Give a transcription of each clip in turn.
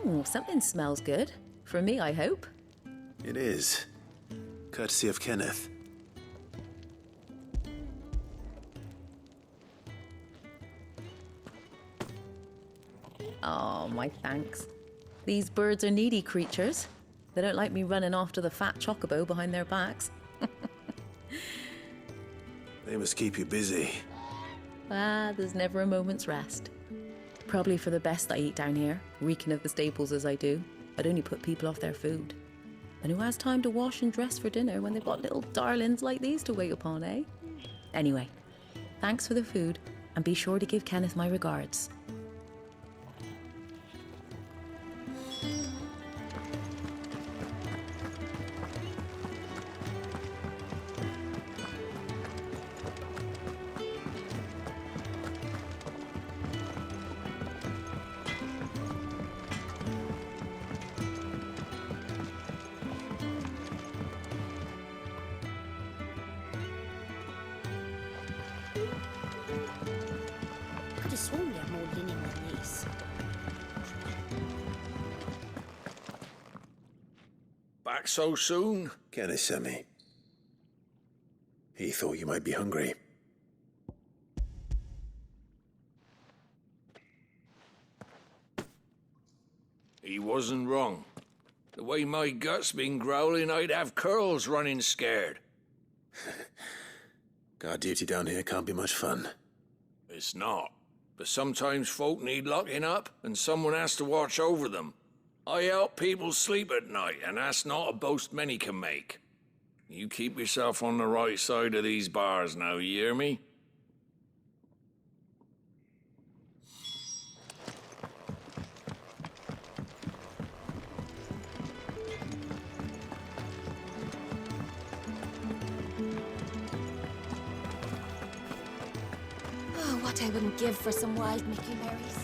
Ooh, something smells good. For me, I hope. It is. Courtesy of Kenneth. Oh, my thanks. These birds are needy creatures. They don't like me running after the fat chocobo behind their backs. They must keep you busy. Ah, there's never a moment's rest. Probably for the best I eat down here, reeking of the staples as I do. I'd only put people off their food. And who has time to wash and dress for dinner when they've got little darlings like these to wait upon, eh? Anyway, thanks for the food, and be sure to give Kenneth my regards. Could have sworn we had more linen than this. Back so soon? Kenneth sent me. He thought you might be hungry. He wasn't wrong. The way my gut's been growling, I'd have curls running scared. Guard duty down here can't be much fun. It's not. But sometimes folk need locking up, and someone has to watch over them. I help people sleep at night, and that's not a boast many can make. You keep yourself on the right side of these bars now, you hear me? Oh, what I wouldn't give for some wild Mickey berries.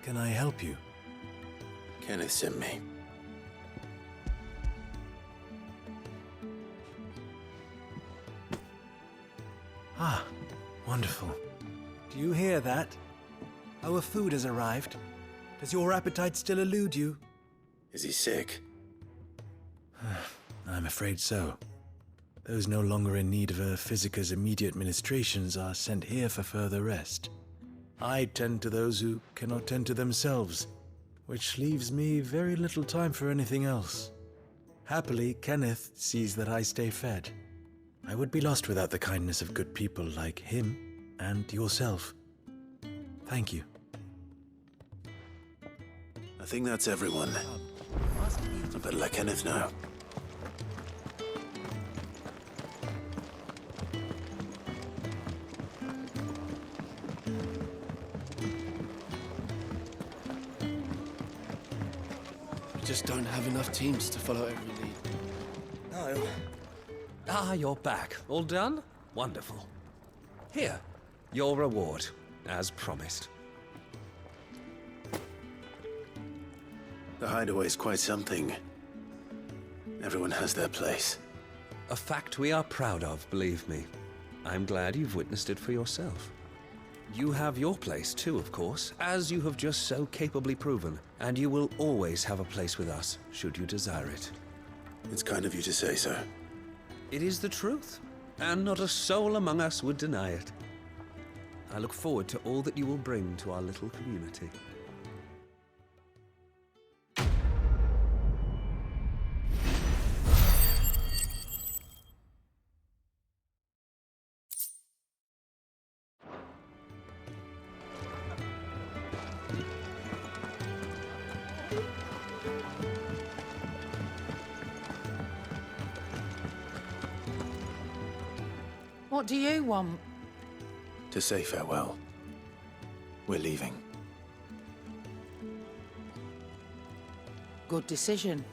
Can I help you? Kenneth sent me. Ah, wonderful. Do you hear that? Our food has arrived. Does your appetite still elude you? Is he sick? I'm afraid so. Those no longer in need of a physicker's immediate ministrations are sent here for further rest. I tend to those who cannot tend to themselves, which leaves me very little time for anything else. Happily, Kenneth sees that I stay fed. I would be lost without the kindness of good people like him and yourself. Thank you. I think that's everyone. I better let Kenneth know. Just don't have enough teams to follow every lead. No. Ah, you're back. All done? Wonderful. Here, your reward, as promised. The hideaway's quite something. Everyone has their place. A fact we are proud of, believe me. I'm glad you've witnessed it for yourself. You have your place too, of course, as you have just so capably proven, and you will always have a place with us, should you desire it. It's kind of you to say so. It is the truth, and not a soul among us would deny it. I look forward to all that you will bring to our little community. What do you want? To say farewell. We're leaving. Good decision.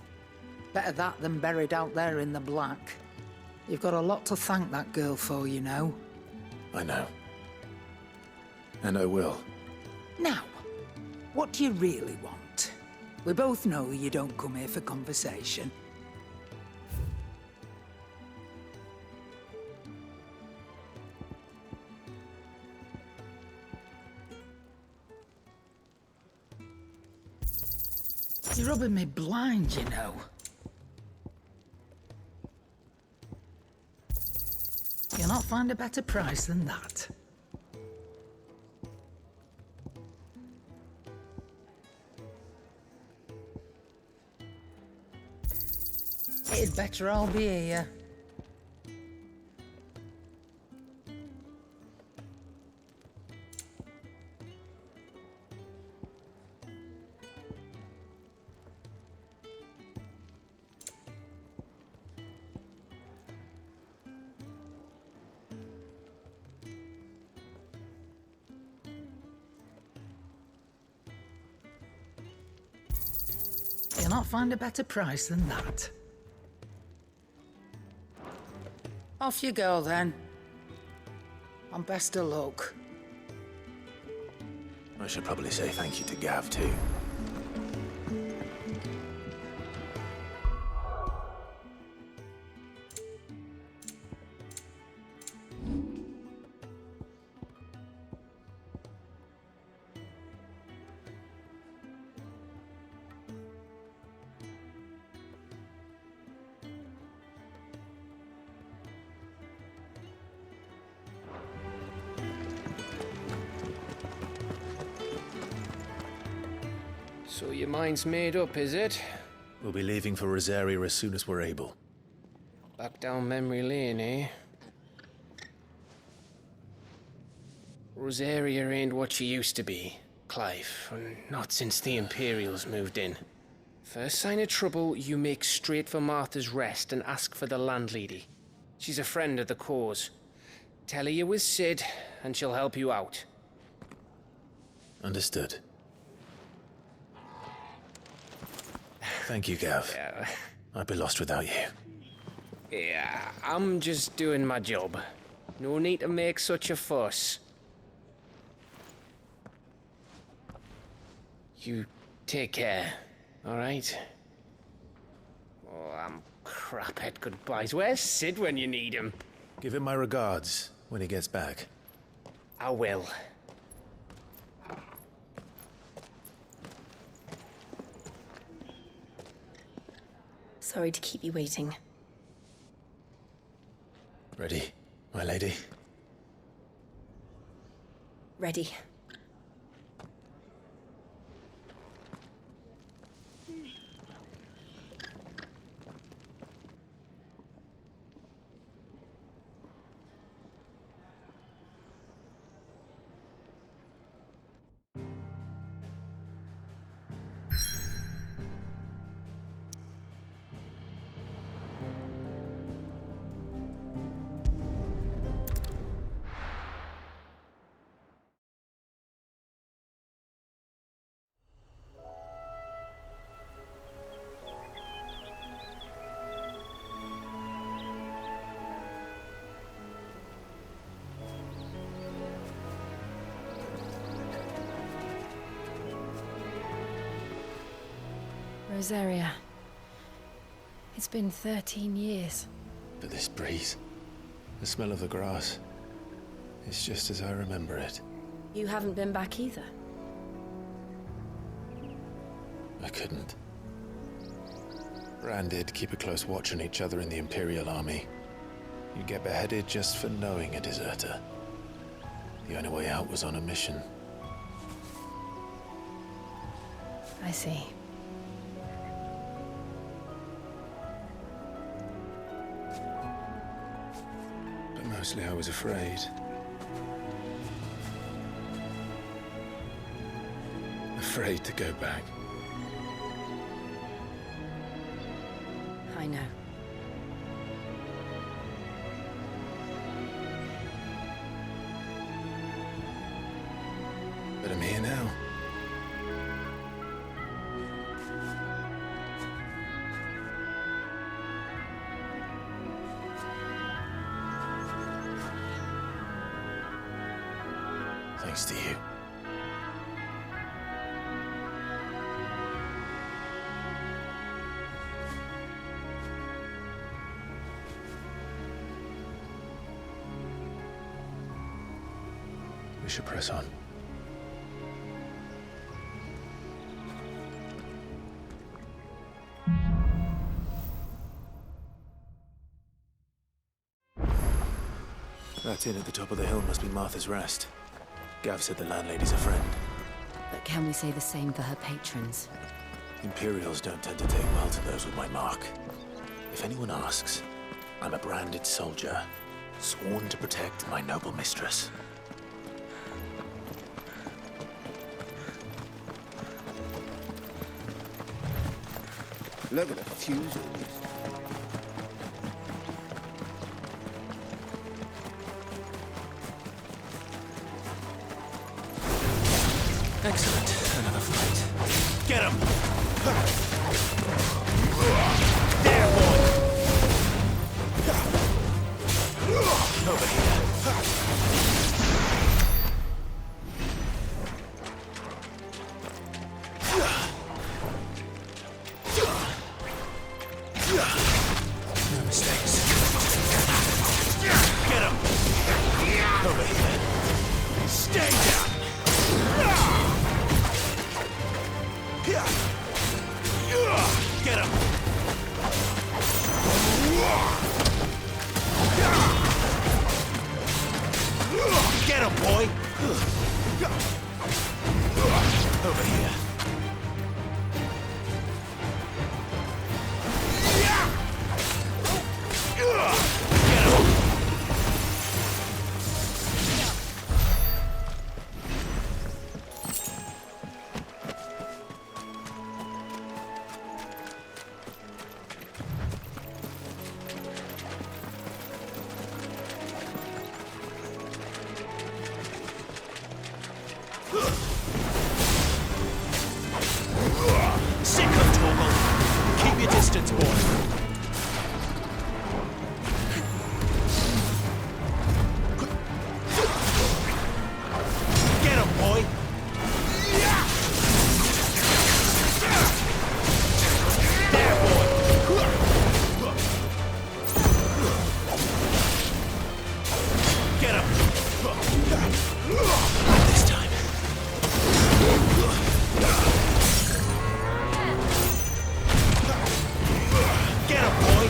Better that than buried out there in the black. You've got a lot to thank that girl for, you know. I know. And I will. Now, what do you really want? We both know you don't come here for conversation. You're rubbing me blind, you know. You'll not find a better price than that. It'd better all be here. You'll not find a better price than that. Off you go, then. And best of luck. I should probably say thank you to Gav, too. So your mind's made up, is it? We'll be leaving for Rosaria as soon as we're able. Back down memory lane, eh? Rosaria ain't what she used to be, Clive. Not since the Imperials moved in. First sign of trouble, you make straight for Martha's Rest and ask for the landlady. She's a friend of the cause. Tell her you're with Sid, and she'll help you out. Understood. Thank you, Gav. Yeah. I'd be lost without you. Yeah, I'm just doing my job. No need to make such a fuss. You take care, all right? Oh, I'm crap at goodbyes. Where's Sid when you need him? Give him my regards when he gets back. I will. Sorry to keep you waiting. Ready, my lady? Ready. Rosaria. It's been 13 years. But this breeze, the smell of the grass, it's just as I remember it. You haven't been back either. I couldn't. Rand did keep a close watch on each other in the Imperial Army. You'd get beheaded just for knowing a deserter. The only way out was on a mission. I see. But mostly I was afraid. Afraid to go back. I know. But I'm here now. Thanks to you. We should press on. That inn at the top of the hill must be Martha's Rest. Gav said the landlady's a friend. But can we say the same for her patrons? Imperials don't tend to take well to those with my mark. If anyone asks, I'm a branded soldier, sworn to protect my noble mistress. Look at the fuse on this. Excellent. Another fight. Get him! There, boy! Over here. No mistakes. Get him! Over here. Stay down! Get him! Get him, boy! Over here. Get him! Sick of Torgal! Keep your distance, boy! Get him, boy! There, boy! Get him! Not this time. Get him, boy!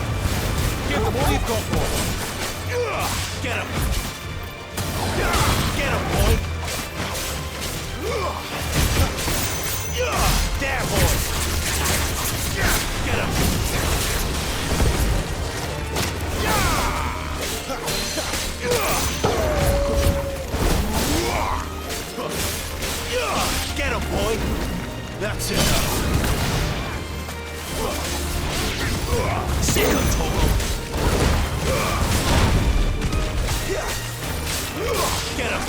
Give him all you've got, boy! Get him! Get him, boy! There, boy! Get him! Get him, boy! That's it. Sick of Torgal! Get him!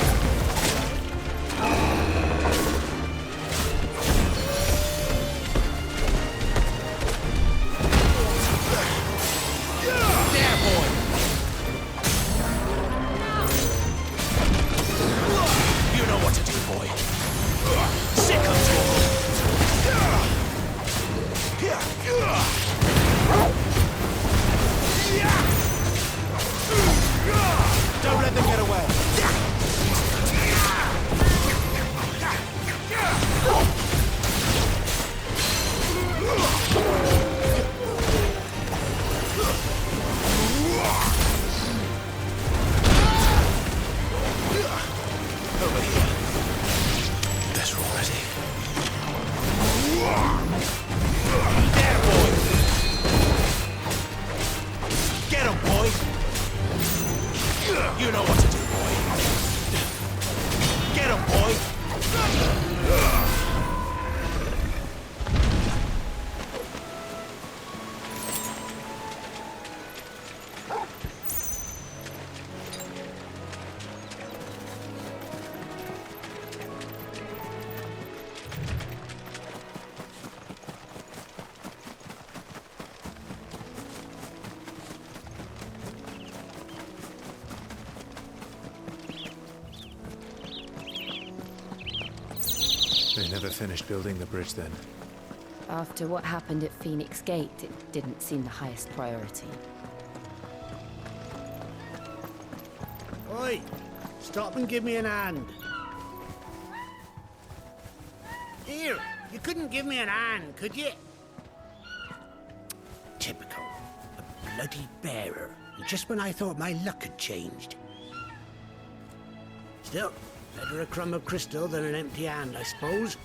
There, boy! You know what to do, boy. Sick of Torgal! Don't let them get away. Over here. Better already. There, boy! Get him, boy! You know what to do, boy. Get him, boy! They never finished building the bridge then. After what happened at Phoenix Gate, it didn't seem the highest priority. Oi! Stop and give me an hand. Here, you couldn't give me an hand, could you? Typical. A bloody bearer. Just when I thought my luck had changed. Still, better a crumb of crystal than an empty hand, I suppose.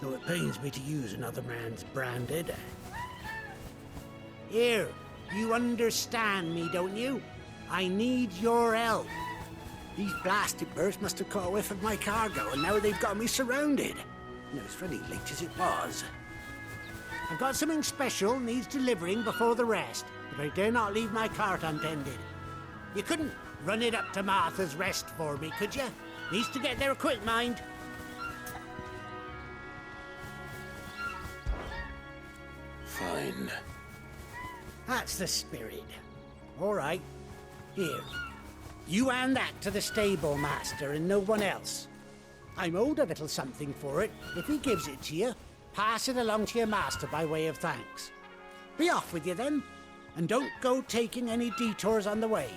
Though it pains me to use another man's branded. Here, you understand me, don't you? I need your help. These blasted birds must have caught a whiff of my cargo, and now they've got me surrounded. And it was really late as it was. I've got something special needs delivering before the rest, but I dare not leave my cart untended. You couldn't run it up to Martha's Rest for me, could you? Needs to get there quick, mind. Fine. That's the spirit. All right. Here. You hand that to the stable master and no one else. I'm owed a little something for it. If he gives it to you, pass it along to your master by way of thanks. Be off with you then, and don't go taking any detours on the way.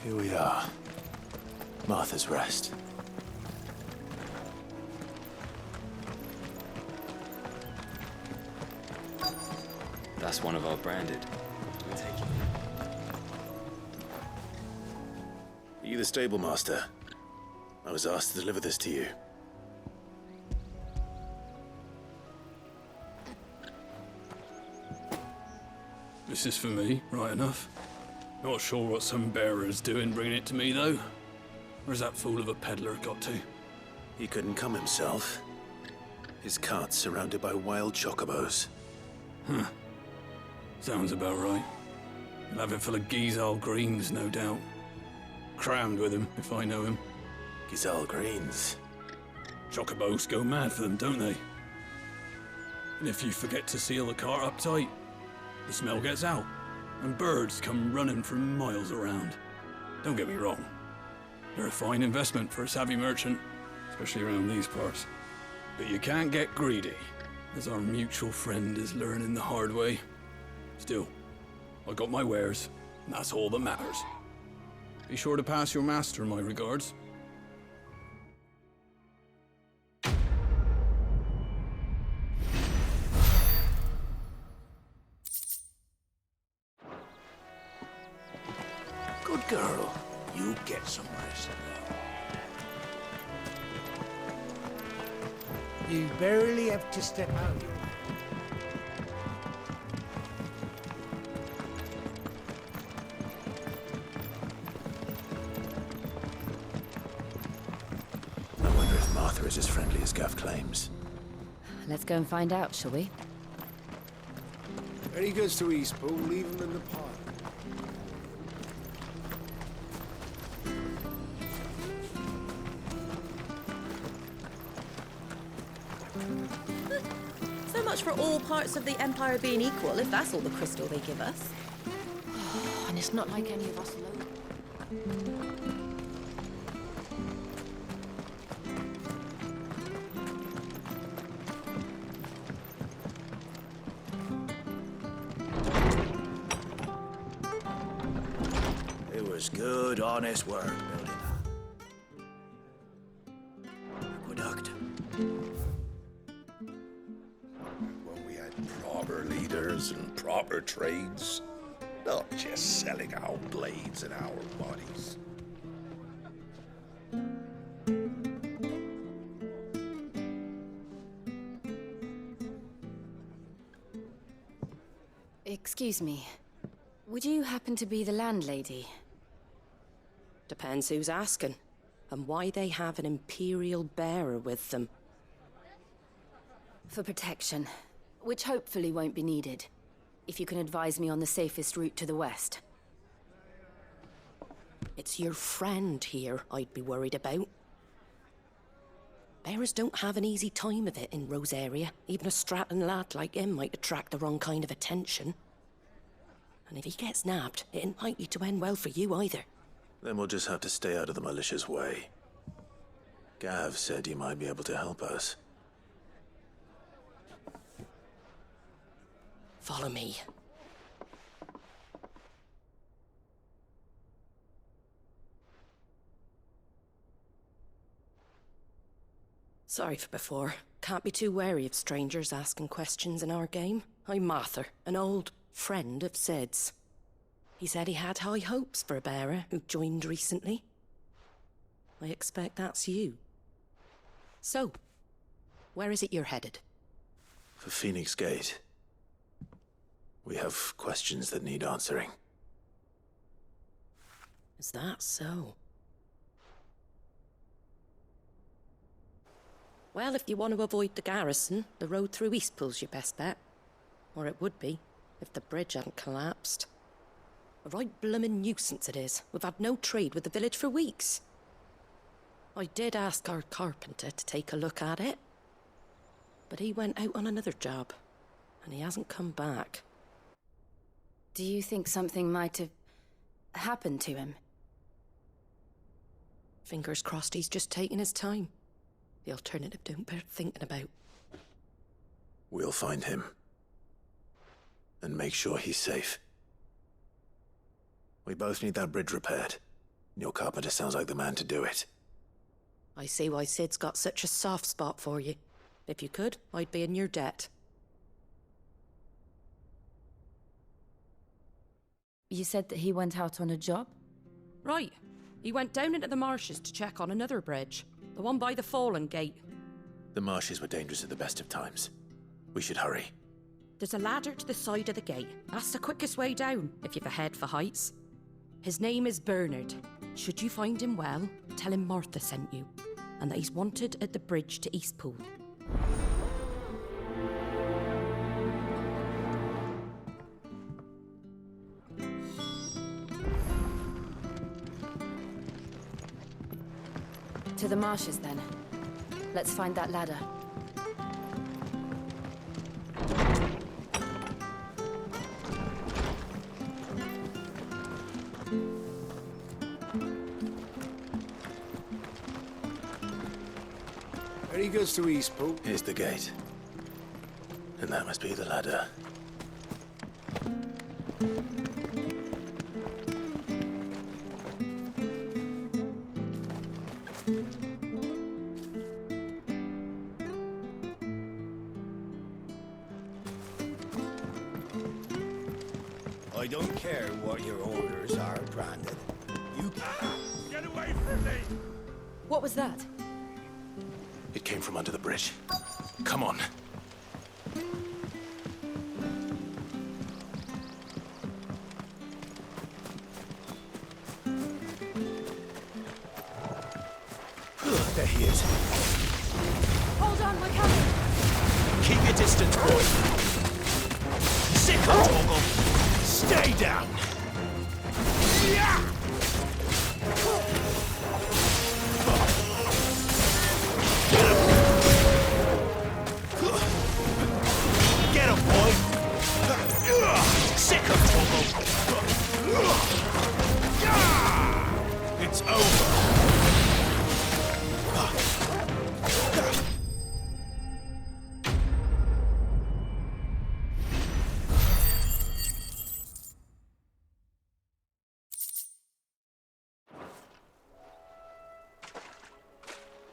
Here we are. Martha's Rest. That's one of our branded. We'll take it. Are you the stable master? I was asked to deliver this to you. This is for me, right enough. Not sure what some bearer's doing bringing it to me, though. Where's that fool of a peddler got to? He couldn't come himself. His cart's surrounded by wild chocobos. Huh. Sounds about right. He'll have it full of Gizal greens, no doubt. Crammed with him, if I know him. Gizal greens? Chocobos go mad for them, don't they? And if you forget to seal the cart up tight, the smell gets out, and birds come running from miles around. Don't get me wrong. They're a fine investment for a savvy merchant, especially around these parts. But you can't get greedy, as our mutual friend is learning the hard way. Still, I got my wares, and that's all that matters. Be sure to pass your master my regards. Good girl. You get some rest. You barely have to step out. I wonder if Martha is as friendly as Gav claims. Let's go and find out, shall we? When he goes to Eastpool, leave him in the park. So much for all parts of the Empire being equal, if that's all the crystal they give us. And it's not like any of us alone. It was good, honest work building that aqueduct. When we had proper leaders and proper trades, Not just selling our blades and our bodies. Excuse me. Would you happen to be the landlady? Depends who's asking, and why they have an Imperial bearer with them. For protection, which hopefully won't be needed. If you can advise me on the safest route to the west. It's your friend here I'd be worried about. Bearers don't have an easy time of it in Rosaria. Even a Stratton lad like him might attract the wrong kind of attention. And if he gets nabbed, it ain't likely to end well for you either. Then we'll just have to stay out of the malicious way. Gav said you might be able to help us. Follow me. Sorry for before. Can't be too wary of strangers asking questions in our game. I'm Martha, an old friend of Sid's. He said he had high hopes for a bearer who joined recently. I expect that's you. So, where is it you're headed? For Phoenix Gate. We have questions that need answering. Is that so? Well, if you want to avoid the garrison, the road through Eastpool's your best bet. Or it would be, if the bridge hadn't collapsed. A right bloomin' nuisance it is. We've had no trade with the village for weeks. I did ask our carpenter to take a look at it. But he went out on another job, and he hasn't come back. Do you think something might have happened to him? Fingers crossed he's just taking his time. The alternative don't bear thinking about. We'll find him. And make sure he's safe. We both need that bridge repaired. Your carpenter sounds like the man to do it. I see why Sid's got such a soft spot for you. If you could, I'd be in your debt. You said that he went out on a job? Right. He went down into the marshes to check on another bridge. The one by the Fallen Gate. The marshes were dangerous at the best of times. We should hurry. There's a ladder to the side of the gate. That's the quickest way down, if you've a head for heights. His name is Bernard. Should you find him well, tell him Martha sent you, and that he's wanted at the bridge to Eastpool. To the marshes, then. Let's find that ladder. There he goes to Eastpool. Here's the gate. And that must be the ladder. I don't care what your orders are, Brandon. You Get away from me! What was that? It came from under the bridge. Come on. There he is. Hold on, we're coming! Keep your distance, boy. Sit up, Torgal. Stay down. Yeah! Get him, boy! Sick of Torgal! It's over!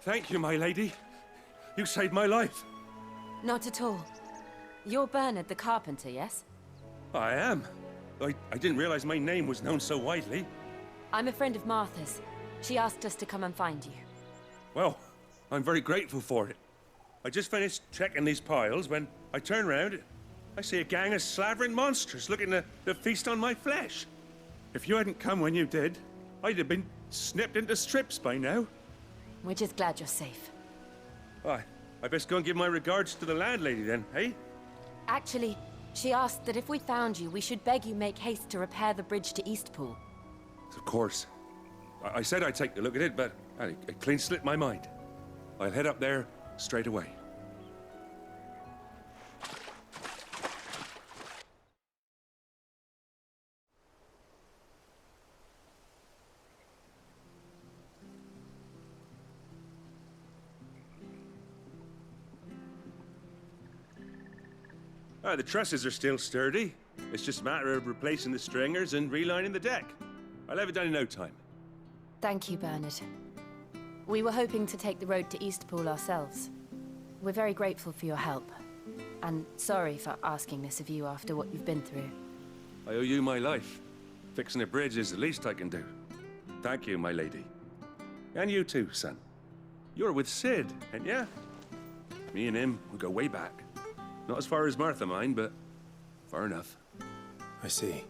Thank you, my lady. You saved my life. Not at all. You're Bernard the carpenter, yes? I am. I didn't realize my name was known so widely. I'm a friend of Martha's. She asked us to come and find you. Well, I'm very grateful for it. I just finished checking these piles when I turn round. I see a gang of slavering monsters looking to feast on my flesh. If you hadn't come when you did, I'd have been snipped into strips by now. We're just glad you're safe. Why, I best go and give my regards to the landlady then, eh? Actually, she asked that if we found you, we should beg you make haste to repair the bridge to Eastpool. Of course. I said I'd take a look at it, but it clean slipped my mind. I'll head up there straight away. The trusses are still sturdy. It's just a matter of replacing the stringers and relining the deck. I'll have it done in no time. Thank you, Bernard. We were hoping to take the road to Eastpool ourselves. We're very grateful for your help. And sorry for asking this of you after what you've been through. I owe you my life. Fixing a bridge is the least I can do. Thank you, my lady. And you too, son. You're with Sid, ain't ya? Me and him, we go way back. Not as far as Martha, mind, but far enough. I see.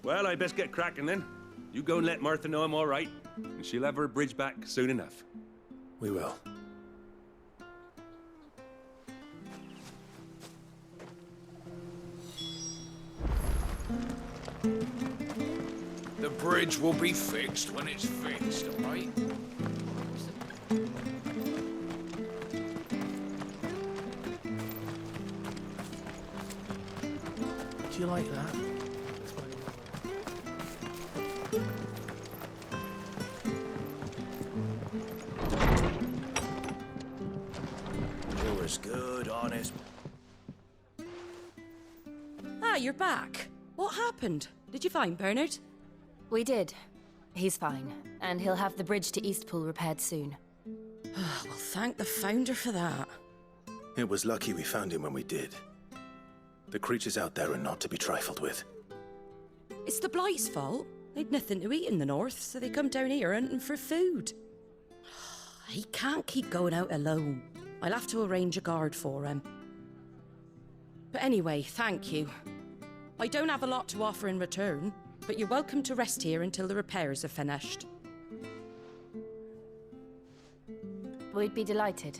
Well, I best get cracking then. You go and let Martha know I'm all right, and she'll have her bridge back soon enough. We will. The bridge will be fixed when it's fixed, all right? Do you like that? It was good, honest. Ah, you're back. What happened? Did you find Bernard? We did. He's fine, and he'll have the bridge to Eastpool repaired soon. Well, thank the Founder for that. It was lucky we found him when we did. The creatures out there are not to be trifled with. It's the Blight's fault. They'd nothing to eat in the north, so they come down here hunting for food. He can't keep going out alone. I'll have to arrange a guard for him. But anyway, thank you. I don't have a lot to offer in return, but you're welcome to rest here until the repairs are finished. We'd be delighted.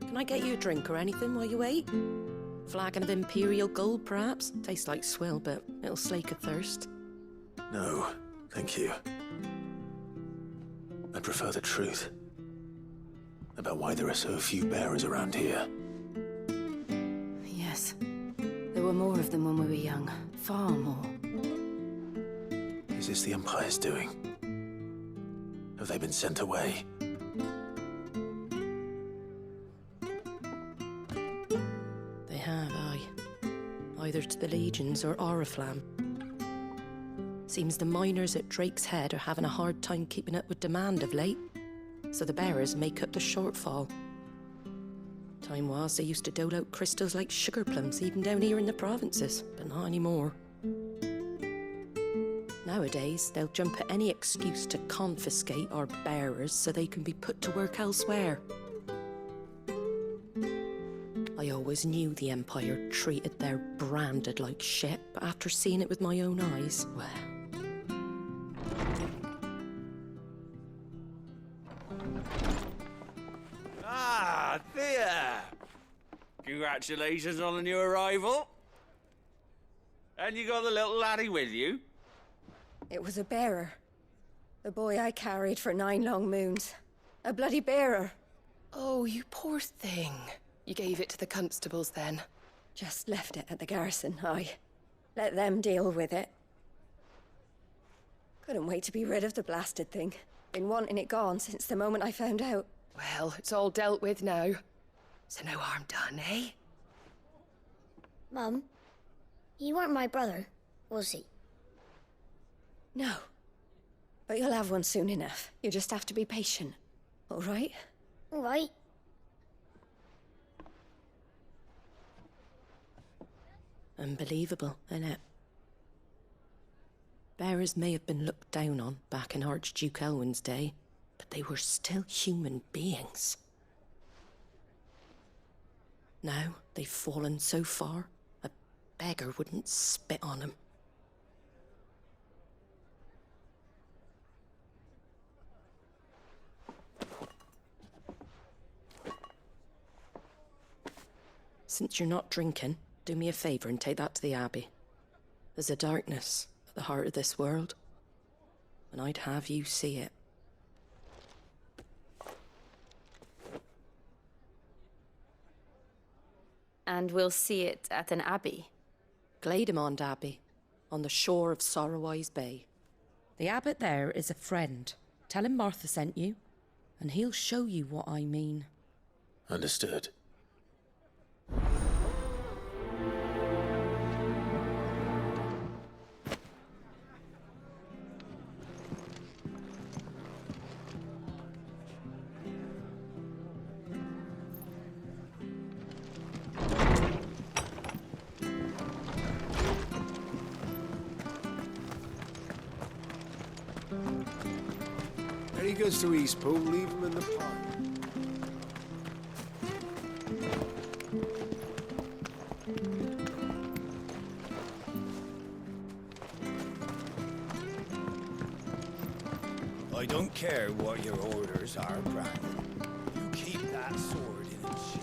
Can I get you a drink or anything while you wait? Flagon of Imperial Gold, perhaps? Tastes like swill, but it'll slake a thirst. No, thank you. I prefer the truth. About why there are so few bearers around here. Yes. There were more of them when we were young. Far more. Is this the Empire's doing? Have they been sent away? They have, aye. Either to the Legions or Oriflamme. Seems the miners at Drake's Head are having a hard time keeping up with demand of late, so the bearers make up the shortfall. Time was they used to dole out crystals like sugar plums even down here in the provinces, but not anymore. Nowadays, they'll jump at any excuse to confiscate our bearers so they can be put to work elsewhere. I always knew the Empire treated their branded like shit, but after seeing it with my own eyes, well... Ah, Thea! Congratulations on the new arrival. And you got the little laddie with you? It was a bearer. The boy I carried for 9 long moons. A bloody bearer. Oh, you poor thing. You gave it to the constables then? Just left it at the garrison, aye. Let them deal with it. Couldn't wait to be rid of the blasted thing. Been wanting it gone since the moment I found out. Well, it's all dealt with now. So no harm done, eh? Mum, He weren't my brother, was he? No. But you'll have one soon enough. You just have to be patient. All right? All right. Unbelievable, innit? Bearers may have been looked down on back in Archduke Elwin's day, but they were still human beings. Now they've fallen so far, a beggar wouldn't spit on them. Since you're not drinking, do me a favour and take that to the Abbey. There's a darkness at the heart of this world, and I'd have you see it. And we'll see it at an abbey? Glademond Abbey, on the shore of Sorrowwise Bay. The abbot there is a friend. Tell him Martha sent you, and he'll show you what I mean. Understood. When he goes to Eastpool, leave him in the pond. I don't care what your orders are, Brandon. You keep that sword in its sheath.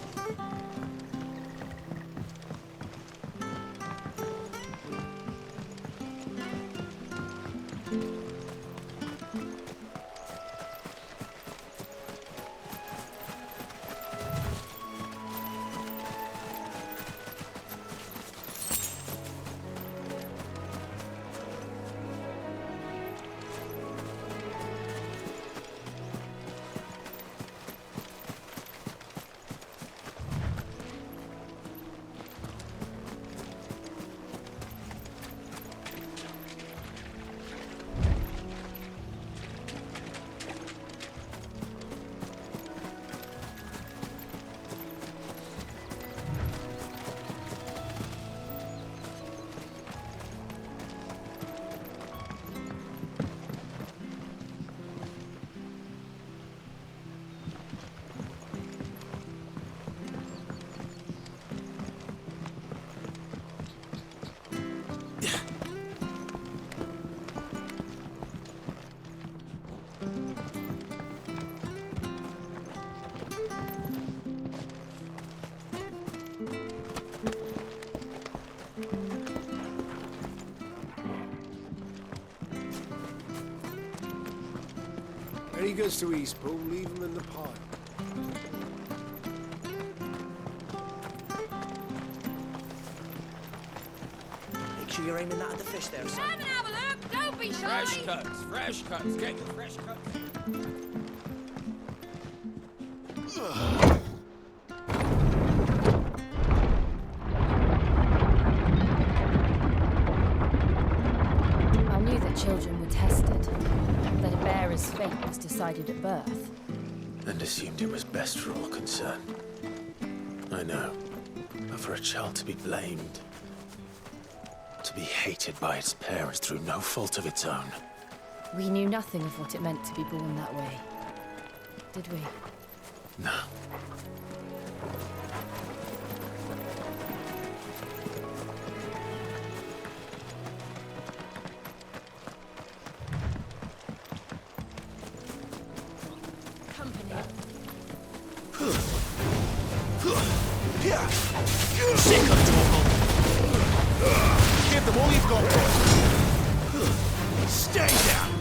When he goes to Eastpool, leave him in the pond. Make sure you're aiming that at the fish there, son. Come and have a look! Don't be shy! Fresh cuts, get your fresh cuts. I knew that children were tested, that a bearer's fate was decided at birth. And assumed it was best for all concerned. I know. But for a child to be blamed, to be hated by its parents through no fault of its own. We knew nothing of what it meant to be born that way, did we? No. Sick of trouble! Give them all you've got, boys! Stay down!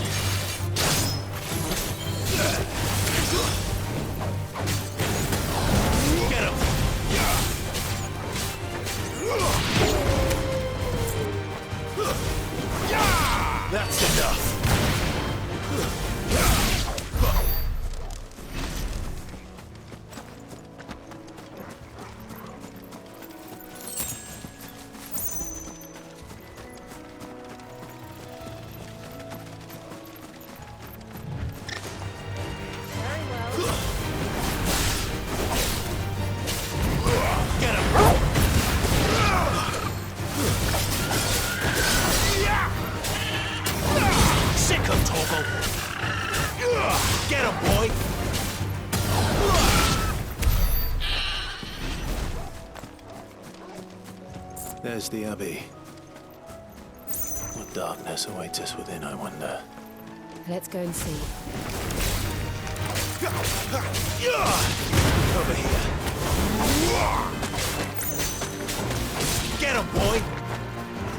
Get him! That's enough! There's the Abbey. What darkness awaits us within, I wonder? Let's go and see. Over here. Get him, boy!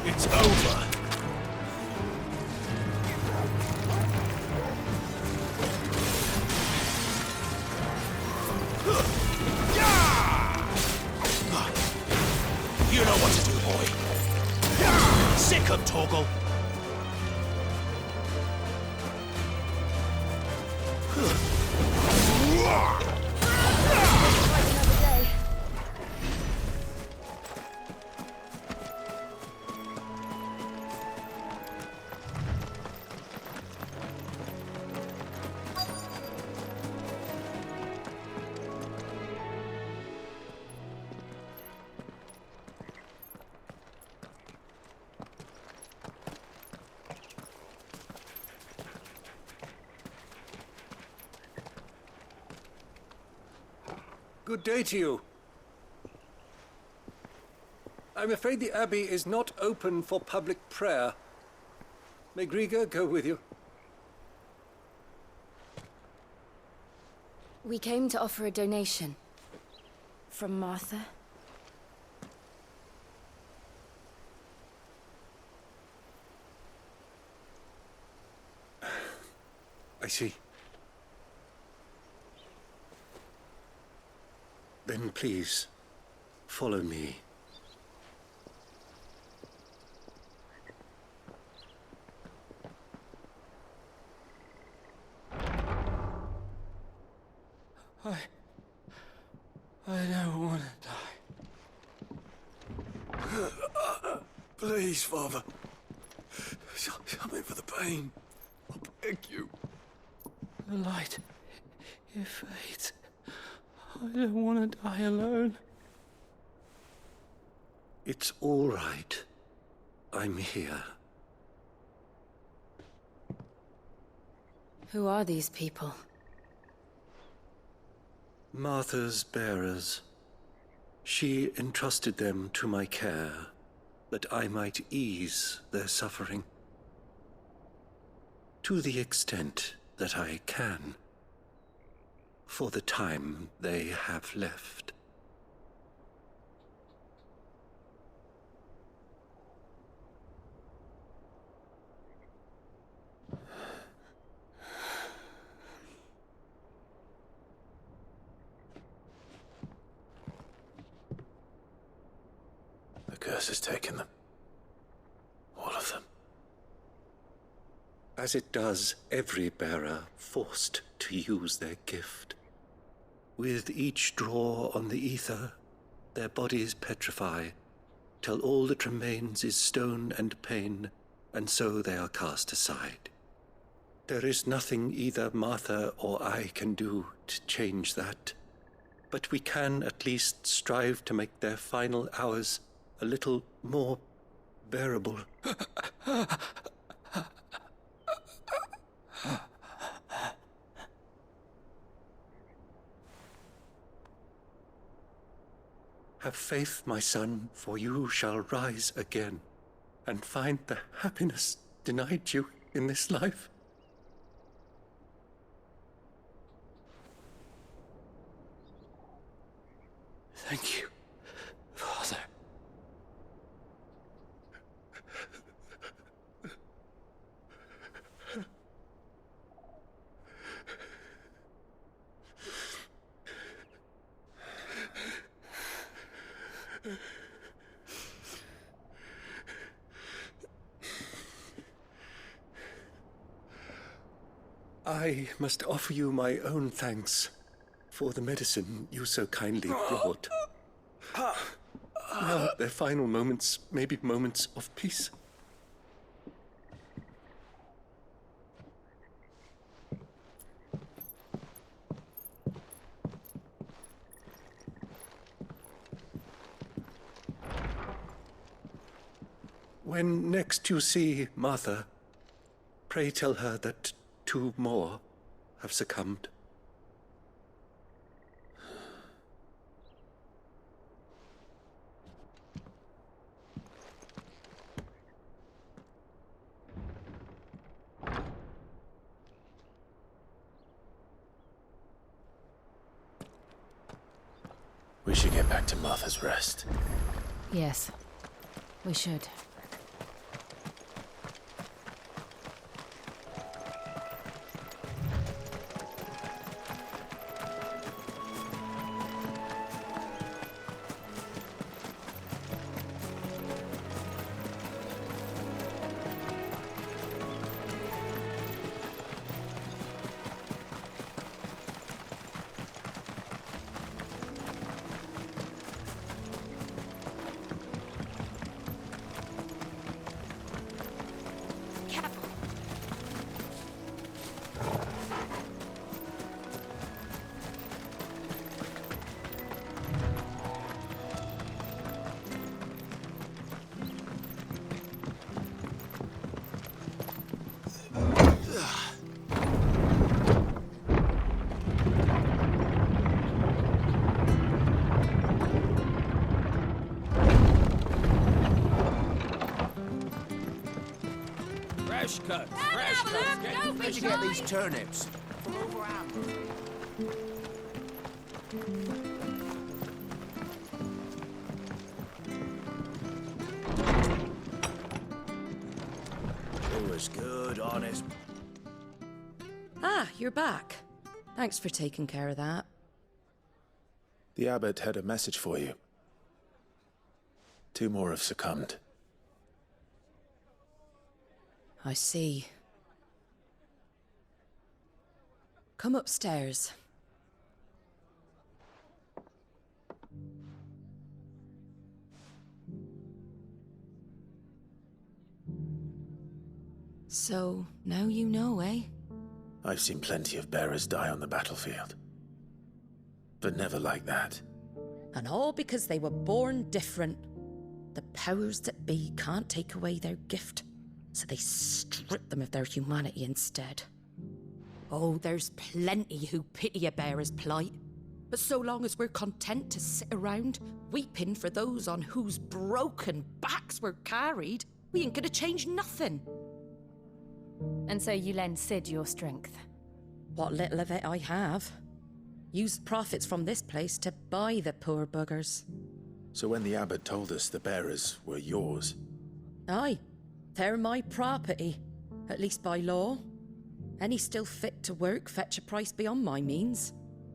It's over. You know what to do, boy. Sick him, Torgal. Good day to you. I'm afraid the Abbey is not open for public prayer. May Griga go with you? We came to offer a donation. From Martha. I see. Then please, follow me. I don't want to die. Please, Father. Come in for the pain. I beg you. The light, it fades. I don't want to die alone. It's all right. I'm here. Who are these people? Martha's bearers. She entrusted them to my care, that I might ease their suffering. To the extent that I can. For the time they have left. The curse has taken them. All of them. As it does every bearer forced to use their gift. With each draw on the ether, their bodies petrify, till all that remains is stone and pain, and so they are cast aside. There is nothing either Martha or I can do to change that, but we can at least strive to make their final hours a little more bearable. Have faith, my son, for you shall rise again, and find the happiness denied you in this life. Thank you, Father. I must offer you my own thanks for the medicine you so kindly brought. Now, their final moments may be moments of peace. When next you see Martha, pray tell her that 2 more have succumbed. We should get back to Martha's Rest. Yes, we should. Fresh cuts, fresh cuts. Where'd you get these turnips? From over Amber. It was good, honest. Ah, you're back. Thanks for taking care of that. The abbot had a message for you. 2 more have succumbed. I see. Come upstairs. So, now you know, eh? I've seen plenty of bearers die on the battlefield. But never like that. And all because they were born different. The powers that be can't take away their gift, so they strip them of their humanity instead. Oh, there's plenty who pity a bearer's plight. But so long as we're content to sit around, weeping for those on whose broken backs we're carried, we ain't gonna change nothing. And so you lend Sid your strength? What little of it I have. Use profits from this place to buy the poor buggers. So when the abbot told us the bearers were yours... Aye, they're my property, at least by law. Any still fit to work fetch a price beyond my means.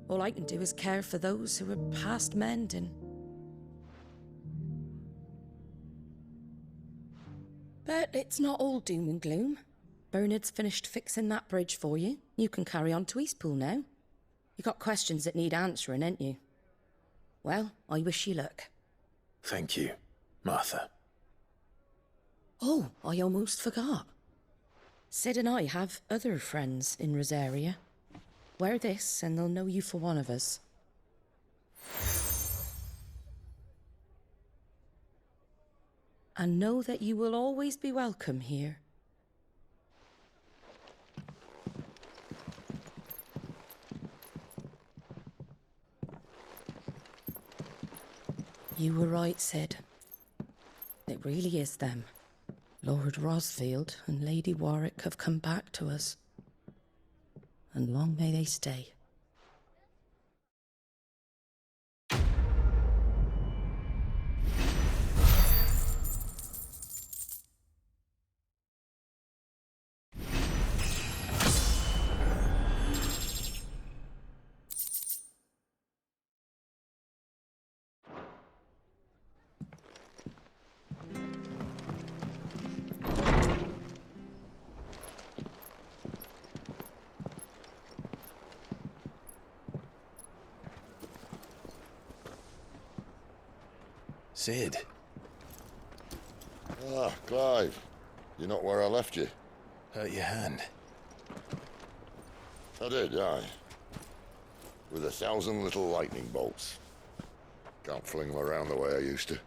All I can do is care for those who are past mending. But it's not all doom and gloom. Bernard's finished fixing that bridge for you. You can carry on to Eastpool now. You got questions that need answering, ain't you? Well, I wish you luck. Thank you, Martha. Oh, I almost forgot. Sid and I have other friends in Rosaria. Wear this and they'll know you for one of us. And know that you will always be welcome here. You were right, Sid. It really is them. Lord Rosfield and Lady Warwick have come back to us. And long may they stay. Sid. Ah, Clive. You're not where I left you. Hurt your hand. I did, aye. With 1,000 little lightning bolts. Can't fling them around the way I used to.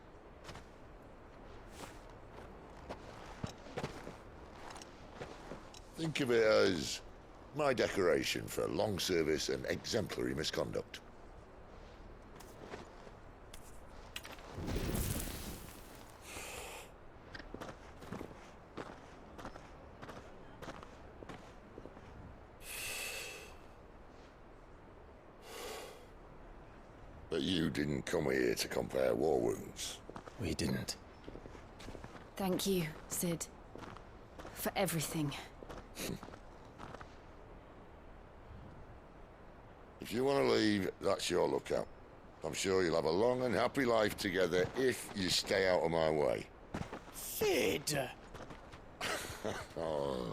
Think of it as my decoration for long service and exemplary misconduct. you didn't come here to compare war wounds. We didn't. Thank you, Sid. For everything. If you want to leave, that's your lookout. I'm sure you'll have a long and happy life together if you stay out of my way. Sid! Oh.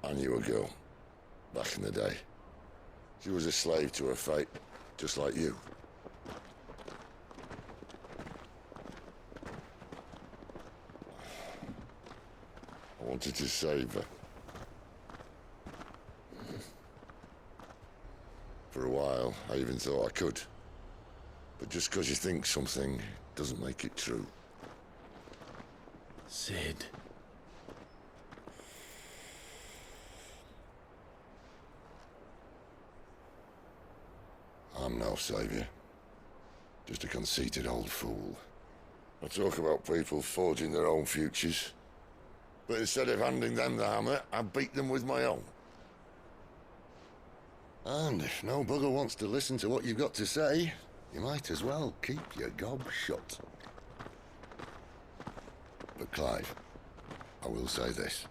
I knew a girl, back in the day. She was a slave to her fate, just like you. I wanted to save her. For a while, I even thought I could. But just because you think something doesn't make it true. Sid. I'm no savior. Just a conceited old fool. I talk about people forging their own futures. But instead of handing them the hammer, I beat them with my own. And if no bugger wants to listen to what you've got to say, you might as well keep your gob shut. But Clive, I will say this.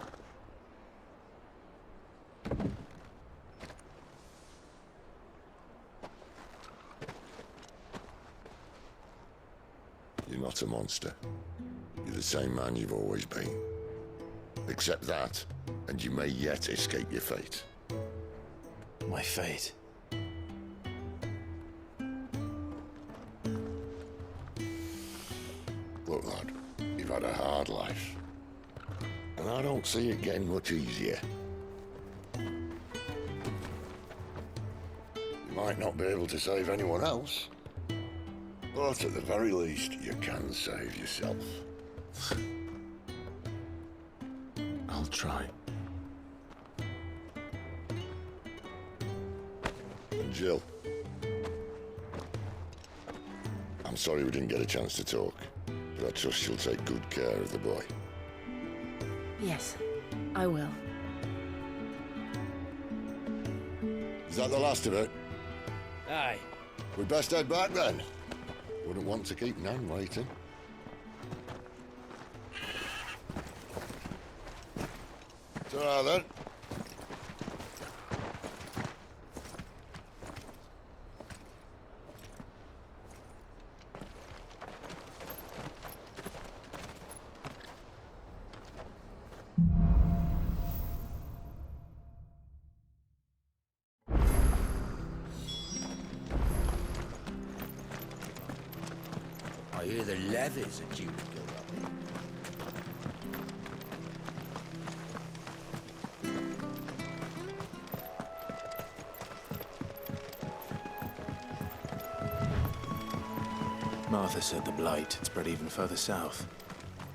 You're not a monster. You're the same man you've always been. Accept that, and you may yet escape your fate. My fate? Look, lad, you've had a hard life. And I don't see it getting much easier. You might not be able to save anyone else, but at the very least, you can save yourself. I'll try. And Jill, I'm sorry we didn't get a chance to talk, but I trust she'll take good care of the boy. Yes, I will. Is that the last of it? Aye. We'd best head back then. Wouldn't want to keep Nan waiting. Ta-ra then. I hear the levies are due to go up. Martha said the blight had spread even further south,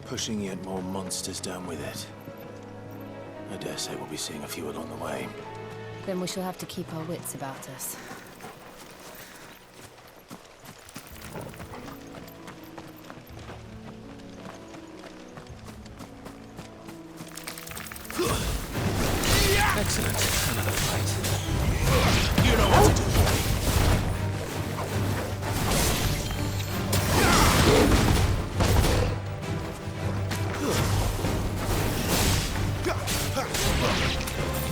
pushing yet more monsters down with it. I dare say we'll be seeing a few along the way. Then we shall have to keep our wits about us. Excellent. Another fight. You know what to do, boy.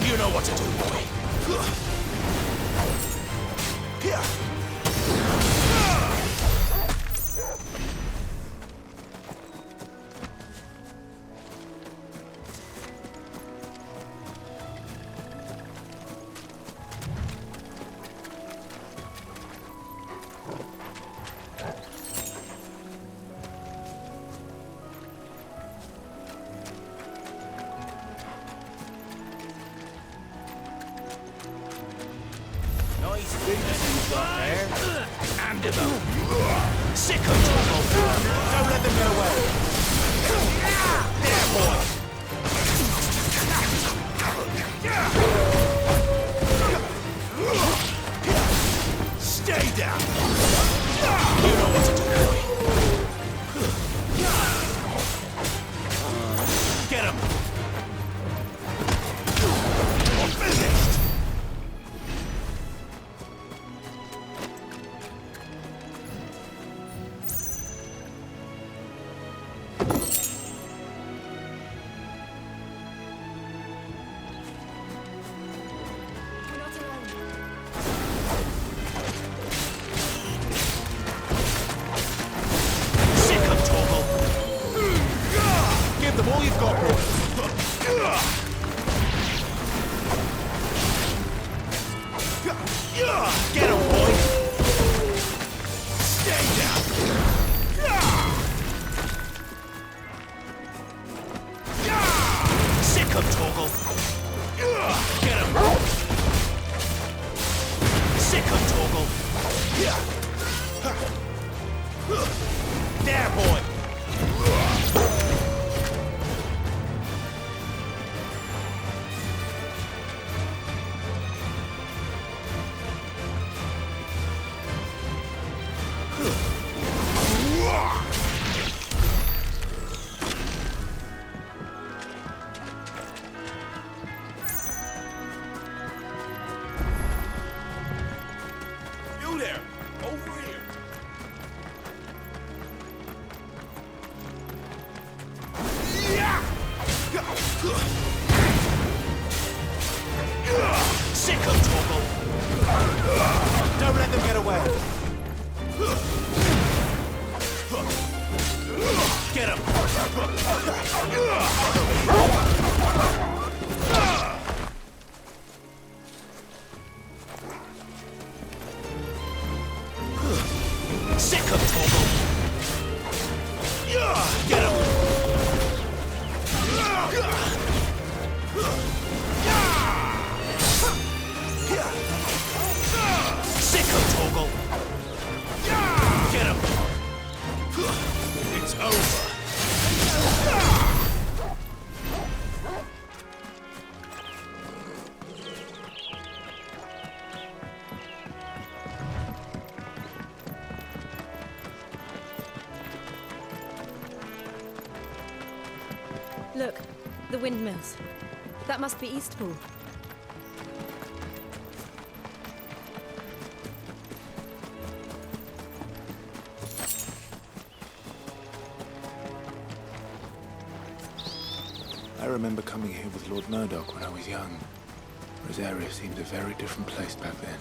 You know what to do, boy. Nice boots you've got there. And him up. Sick of trouble. Don't let them get away. There, boy. Stay down. You know what to do, boy. Get him. There, boy! You there! Over here! Sick of trouble! Don't let them get away! Get him! Sick of trouble! Get him! Sick of Toggle! Get him! It's over! Look, the windmills. That must be Eastpool. I remember coming here with Lord Murdoch when I was young. Rosaria seemed a very different place back then.